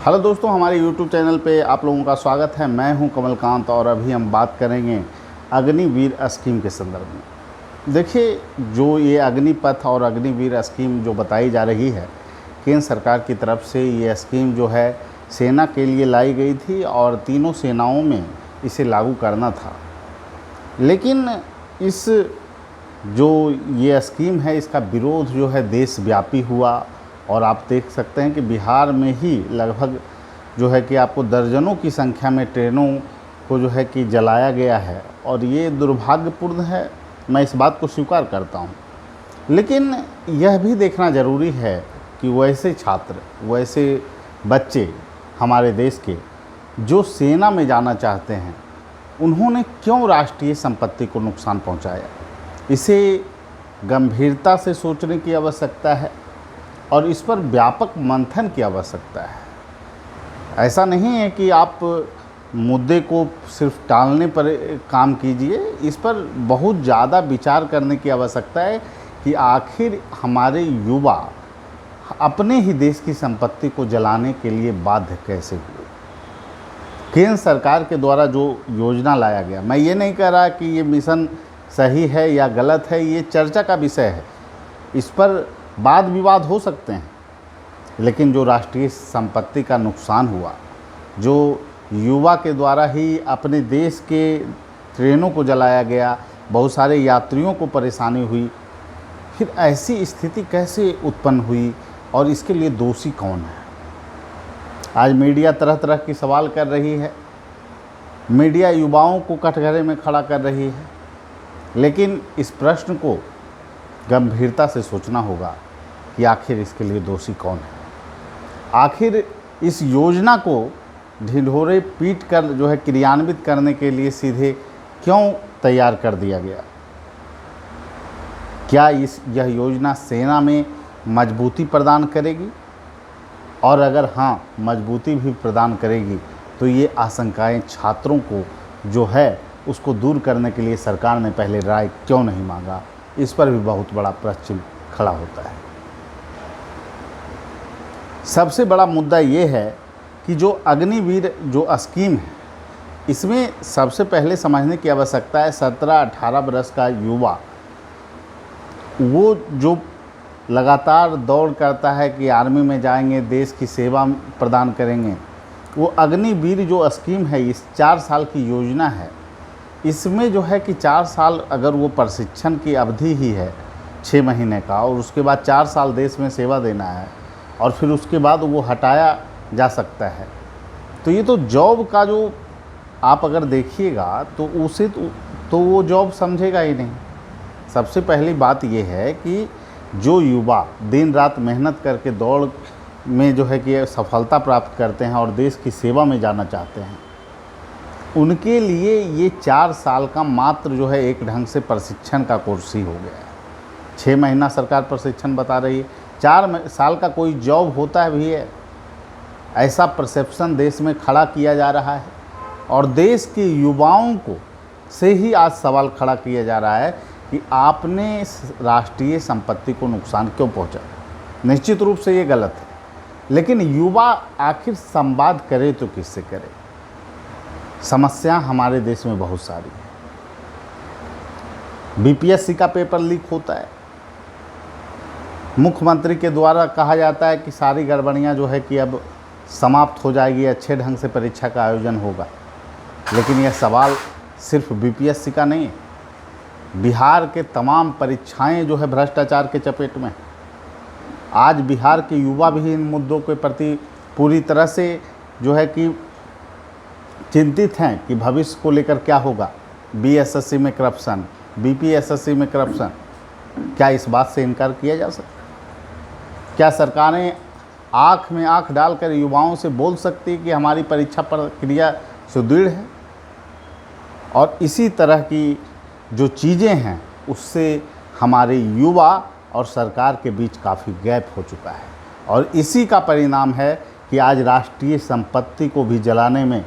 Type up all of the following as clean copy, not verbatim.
Hello दोस्तों, हमारे YouTube channel पे आप लोगों का स्वागत है। मैं हूं कमलकांत और अभी हम बात करेंगे अग्निवीर स्कीम के संदर्भ में। देखिए, जो ये अग्निपथ और अग्निवीर स्कीम जो बताई जा रही है, केंद्र सरकार की तरफ से ये स्कीम जो है सेना के लिए लाई गई थी और तीनों सेनाओं में इसे लागू करना था। लेकिन इस जो ये स्कीम है, इसका विरोध जो है देशव्यापी हुआ और आप देख सकते हैं कि बिहार में ही लगभग जो है कि आपको दर्जनों की संख्या में ट्रेनों को जो है कि जलाया गया है और ये दुर्भाग्यपूर्ण है। मैं इस बात को स्वीकार करता हूँ, लेकिन यह भी देखना ज़रूरी है कि वैसे छात्र, वैसे बच्चे हमारे देश के जो सेना में जाना चाहते हैं, उन्होंने क्यों राष्ट्रीय संपत्ति को नुकसान पहुँचाया। इसे गंभीरता से सोचने की आवश्यकता है और इस पर व्यापक मंथन की आवश्यकता है। ऐसा नहीं है कि आप मुद्दे को सिर्फ टालने पर काम कीजिए, इस पर बहुत ज़्यादा विचार करने की आवश्यकता है कि आखिर हमारे युवा अपने ही देश की संपत्ति को जलाने के लिए बाध्य कैसे हुए। केंद्र सरकार के द्वारा जो योजना लाया गया, मैं ये नहीं कह रहा कि ये मिशन सही है या गलत है, ये चर्चा का विषय है, इस पर वाद विवाद हो सकते हैं। लेकिन जो राष्ट्रीय संपत्ति का नुकसान हुआ, जो युवा के द्वारा ही अपने देश के ट्रेनों को जलाया गया, बहुत सारे यात्रियों को परेशानी हुई, फिर ऐसी स्थिति कैसे उत्पन्न हुई और इसके लिए दोषी कौन है। आज मीडिया तरह तरह की सवाल कर रही है, मीडिया युवाओं को कटघरे में खड़ा कर रही है, लेकिन इस प्रश्न को गंभीरता से सोचना होगा कि आखिर इसके लिए दोषी कौन है। आखिर इस योजना को ढिंढोरे पीट कर जो है क्रियान्वित करने के लिए सीधे क्यों तैयार कर दिया गया। क्या यह योजना सेना में मजबूती प्रदान करेगी, और अगर हाँ मजबूती भी प्रदान करेगी तो ये आशंकाएं छात्रों को जो है उसको दूर करने के लिए सरकार ने पहले राय क्यों नहीं मांगा, इस पर भी बहुत बड़ा प्रश्न खड़ा होता है। सबसे बड़ा मुद्दा ये है कि जो अग्निवीर जो स्कीम है, इसमें सबसे पहले समझने की आवश्यकता है 17-18 वर्ष का युवा, वो जो लगातार दौड़ करता है कि आर्मी में जाएंगे, देश की सेवा प्रदान करेंगे, वो अग्निवीर जो स्कीम है, इस 4 साल की योजना है, इसमें जो है कि 4 साल अगर वो प्रशिक्षण की अवधि ही है 6 महीने का, और उसके बाद 4 साल देश में सेवा देना है और फिर उसके बाद वो हटाया जा सकता है, तो ये तो जॉब का जो आप अगर देखिएगा तो उसे तो वो जॉब समझेगा ही नहीं। सबसे पहली बात ये है कि जो युवा दिन रात मेहनत करके दौड़ में जो है कि सफलता प्राप्त करते हैं और देश की सेवा में जाना चाहते हैं, उनके लिए ये 4 साल का मात्र जो है एक ढंग से प्रशिक्षण का कोर्स ही हो गया है। 6 महीना सरकार प्रशिक्षण बता रही है, 4 साल का कोई जॉब होता है भी है, ऐसा परसेप्शन देश में खड़ा किया जा रहा है। और देश के युवाओं को से ही आज सवाल खड़ा किया जा रहा है कि आपने राष्ट्रीय संपत्ति को नुकसान क्यों पहुंचा। निश्चित रूप से ये गलत है, लेकिन युवा आखिर संवाद करे तो किससे करे। समस्या हमारे देश में बहुत सारी है। बीपीएससी का पेपर लीक होता है, मुख्यमंत्री के द्वारा कहा जाता है कि सारी गड़बड़ियां जो है कि अब समाप्त हो जाएगी, अच्छे ढंग से परीक्षा का आयोजन होगा। लेकिन यह सवाल सिर्फ बीपीएससी का नहीं है, बिहार के तमाम परीक्षाएं जो है भ्रष्टाचार के चपेट में। आज बिहार के युवा भी इन मुद्दों के प्रति पूरी तरह से जो है कि चिंतित हैं कि भविष्य को लेकर क्या होगा। बीएसएससी में करप्शन, बीपीएसएससी में करप्शन, क्या इस बात से इनकार किया जा सकता? क्या सरकारें आँख में आँख डालकर युवाओं से बोल सकती है कि हमारी परीक्षा प्रक्रिया सुदृढ़ है? और इसी तरह की जो चीज़ें हैं, उससे हमारे युवा और सरकार के बीच काफ़ी गैप हो चुका है, और इसी का परिणाम है कि आज राष्ट्रीय संपत्ति को भी जलाने में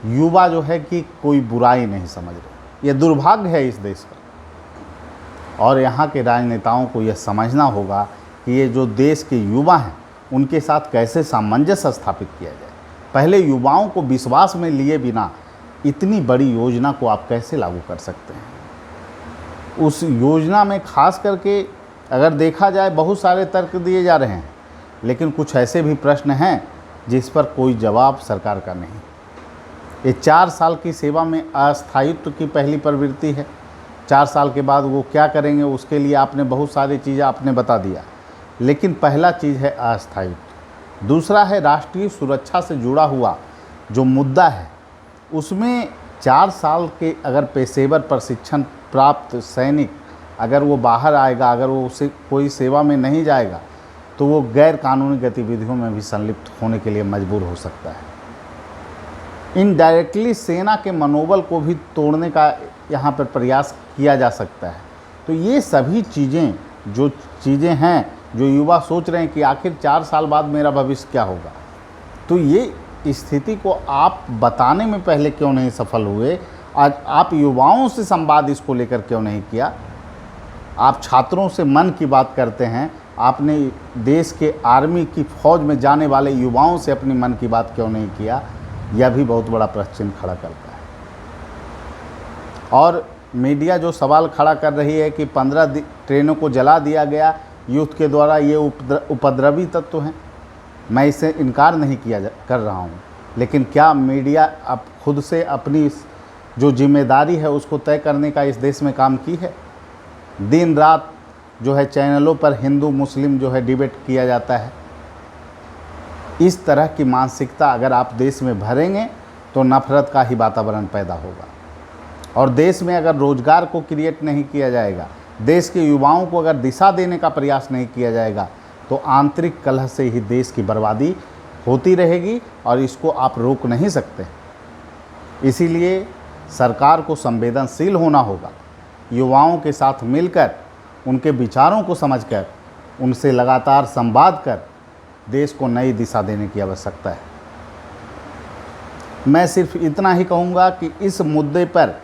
युवा जो है कि कोई बुराई नहीं समझ रहे। ये दुर्भाग्य है इस देश का, और यहाँ के राजनेताओं को यह समझना होगा कि ये जो देश के युवा हैं, उनके साथ कैसे सामंजस्य स्थापित किया जाए। पहले युवाओं को विश्वास में लिए बिना इतनी बड़ी योजना को आप कैसे लागू कर सकते हैं। उस योजना में खास करके अगर देखा जाए बहुत सारे तर्क दिए जा रहे हैं, लेकिन कुछ ऐसे भी प्रश्न हैं जिस पर कोई जवाब सरकार का नहीं। ये 4 साल की सेवा में अस्थायित्व की पहली प्रवृत्ति है। 4 साल के बाद वो क्या करेंगे उसके लिए आपने बहुत सारी चीज़ें आपने बता दिया, लेकिन पहला चीज़ है अस्थायित्व। दूसरा है राष्ट्रीय सुरक्षा से जुड़ा हुआ जो मुद्दा है, उसमें 4 साल के अगर पेशेवर प्रशिक्षण प्राप्त सैनिक अगर वो बाहर आएगा, अगर वो उसे कोई सेवा में नहीं जाएगा, तो वो गैर कानूनी गतिविधियों में भी संलिप्त होने के लिए मजबूर हो सकता है। इनडायरेक्टली सेना के मनोबल को भी तोड़ने का यहाँ पर प्रयास किया जा सकता है। तो ये सभी चीज़ें हैं जो युवा सोच रहे हैं कि आखिर 4 साल बाद मेरा भविष्य क्या होगा। तो ये स्थिति को आप बताने में पहले क्यों नहीं सफल हुए? आज आप युवाओं से संवाद इसको लेकर क्यों नहीं किया? आप छात्रों से मन की बात करते हैं, आपने देश के आर्मी की फ़ौज में जाने वाले युवाओं से अपनी मन की बात क्यों नहीं किया? यह भी बहुत बड़ा प्रश्न चिन्ह खड़ा करता है। और मीडिया जो सवाल खड़ा कर रही है कि 15 ट्रेनों को जला दिया गया यूथ के द्वारा, ये उपद्रवी तत्व हैं, मैं इससे इनकार नहीं कर रहा हूँ, लेकिन क्या मीडिया अब खुद से अपनी जो जिम्मेदारी है उसको तय करने का इस देश में काम की है? दिन रात जो है चैनलों पर हिंदू मुस्लिम जो है डिबेट किया जाता है। इस तरह की मानसिकता अगर आप देश में भरेंगे तो नफरत का ही वातावरण पैदा होगा। और देश में अगर रोज़गार को क्रिएट नहीं किया जाएगा, देश के युवाओं को अगर दिशा देने का प्रयास नहीं किया जाएगा, तो आंतरिक कलह से ही देश की बर्बादी होती रहेगी और इसको आप रोक नहीं सकते। इसीलिए सरकार को संवेदनशील होना होगा, युवाओं के साथ मिलकर उनके विचारों को समझकर उनसे लगातार संवाद कर देश को नई दिशा देने की आवश्यकता है। मैं सिर्फ इतना ही कहूँगा कि इस मुद्दे पर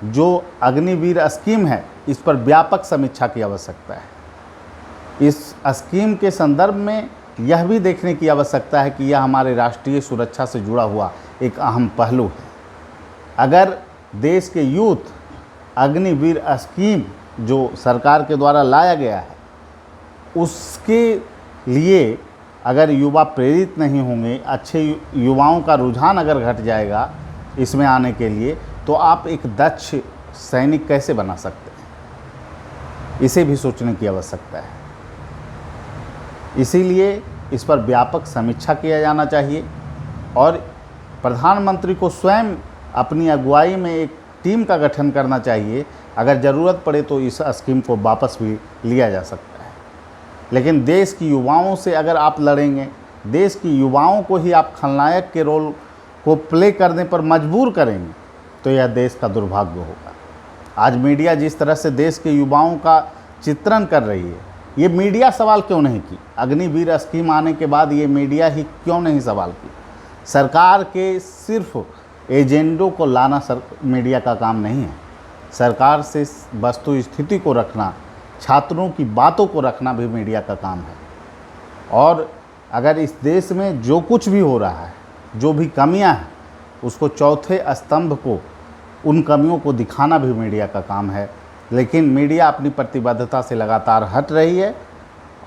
जो अग्निवीर स्कीम है, इस पर व्यापक समीक्षा की आवश्यकता है। इस स्कीम के संदर्भ में यह भी देखने की आवश्यकता है कि यह हमारे राष्ट्रीय सुरक्षा से जुड़ा हुआ एक अहम पहलू है। अगर देश के यूथ अग्निवीर स्कीम जो सरकार के द्वारा लाया गया है, उसके लिए अगर युवा प्रेरित नहीं होंगे, अच्छे युवाओं का रुझान अगर घट जाएगा इसमें आने के लिए, तो आप एक दक्ष सैनिक कैसे बना सकते हैं? इसे भी सोचने की आवश्यकता है। इसीलिए इस पर व्यापक समीक्षा किया जाना चाहिए और प्रधानमंत्री को स्वयं अपनी अगुवाई में एक टीम का गठन करना चाहिए। अगर ज़रूरत पड़े तो इस स्कीम को वापस भी लिया जा सकता है। लेकिन देश की युवाओं से अगर आप लड़ेंगे, देश की युवाओं को ही आप खलनायक के रोल को प्ले करने पर मजबूर करेंगे, तो यह देश का दुर्भाग्य होगा। आज मीडिया जिस तरह से देश के युवाओं का चित्रण कर रही है, ये मीडिया सवाल क्यों नहीं की? अग्निवीर स्कीम आने के बाद ये मीडिया ही क्यों नहीं सवाल की? सरकार के सिर्फ एजेंडों को लाना मीडिया का काम नहीं है। सरकार से वस्तु स्थिति को रखना, छात्रों की बातों को रखना भी मीडिया का काम है। और अगर इस देश में जो कुछ भी हो रहा है, जो भी कमियां हैं, उसको चौथे स्तंभ को, उन कमियों को दिखाना भी मीडिया का काम है। लेकिन मीडिया अपनी प्रतिबद्धता से लगातार हट रही है।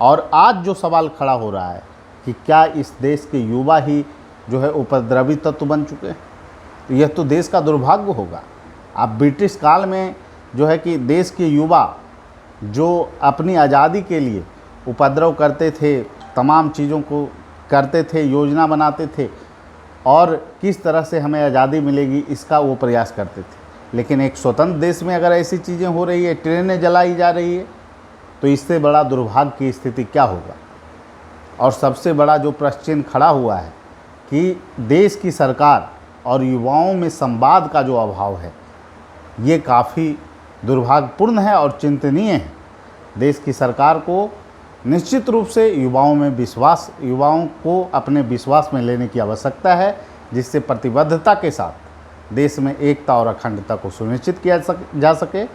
और आज जो सवाल खड़ा हो रहा है कि क्या इस देश के युवा ही जो है उपद्रवी तत्व बन चुके हैं, यह तो देश का दुर्भाग्य होगा। आप ब्रिटिश काल में जो है कि देश के युवा जो अपनी आज़ादी के लिए उपद्रव करते थे, तमाम चीज़ों को करते थे, योजना बनाते थे और किस तरह से हमें आज़ादी मिलेगी इसका वो प्रयास करते थे। लेकिन एक स्वतंत्र देश में अगर ऐसी चीज़ें हो रही है, ट्रेनें जलाई जा रही है, तो इससे बड़ा दुर्भाग्य की स्थिति क्या होगा? और सबसे बड़ा जो प्रश्न चिन्ह खड़ा हुआ है कि देश की सरकार और युवाओं में संवाद का जो अभाव है, ये काफ़ी दुर्भाग्यपूर्ण है और चिंतनीय है। देश की सरकार को निश्चित रूप से युवाओं को अपने विश्वास में लेने की आवश्यकता है, जिससे प्रतिबद्धता के साथ देश में एकता और अखंडता को सुनिश्चित किया जा सके।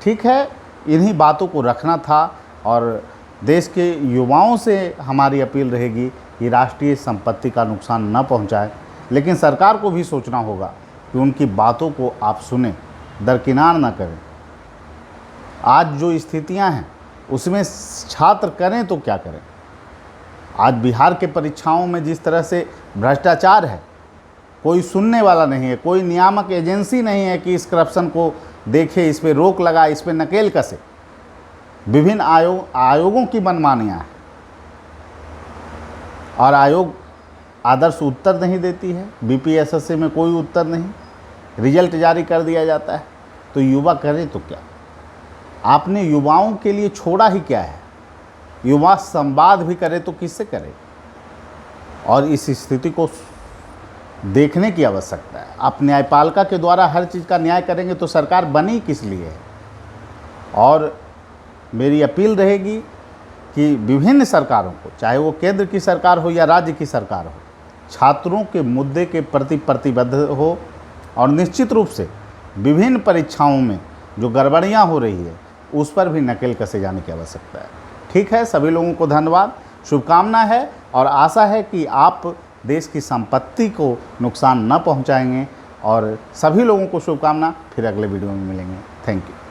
ठीक है, इन्हीं बातों को रखना था और देश के युवाओं से हमारी अपील रहेगी कि राष्ट्रीय संपत्ति का नुकसान न पहुंचाए, लेकिन सरकार को भी सोचना होगा कि उनकी बातों को आप सुने, दरकिनार न करें। आज जो स्थितियां हैं उसमें छात्र करें तो क्या करें। आज बिहार के परीक्षाओं में जिस तरह से भ्रष्टाचार है, कोई सुनने वाला नहीं है, कोई नियामक एजेंसी नहीं है कि इस करप्शन को देखे, इस पर रोक लगाए, इस पर नकेल कसे। विभिन्न आयोगों की मनमानियाँ हैं और आयोग आदर्श उत्तर नहीं देती है। बीपीएसएससी में कोई उत्तर नहीं, रिजल्ट जारी कर दिया जाता है। तो युवा करे तो क्या। आपने युवाओं के लिए छोड़ा ही क्या है। युवा संवाद भी करे तो किससे करे। और इस स्थिति को देखने की आवश्यकता है। आप न्यायपालिका के द्वारा हर चीज़ का न्याय करेंगे तो सरकार बनी किस लिए है। और मेरी अपील रहेगी कि विभिन्न सरकारों को, चाहे वो केंद्र की सरकार हो या राज्य की सरकार हो, छात्रों के मुद्दे के प्रति प्रतिबद्ध हो और निश्चित रूप से विभिन्न परीक्षाओं में जो गड़बड़ियाँ हो रही है उस पर भी नकेल कसे जाने की आवश्यकता है। ठीक है, सभी लोगों को धन्यवाद, शुभकामना है और आशा है कि आप देश की संपत्ति को नुकसान न पहुंचाएंगे। और सभी लोगों को शुभकामना, फिर अगले वीडियो में मिलेंगे। Thank you.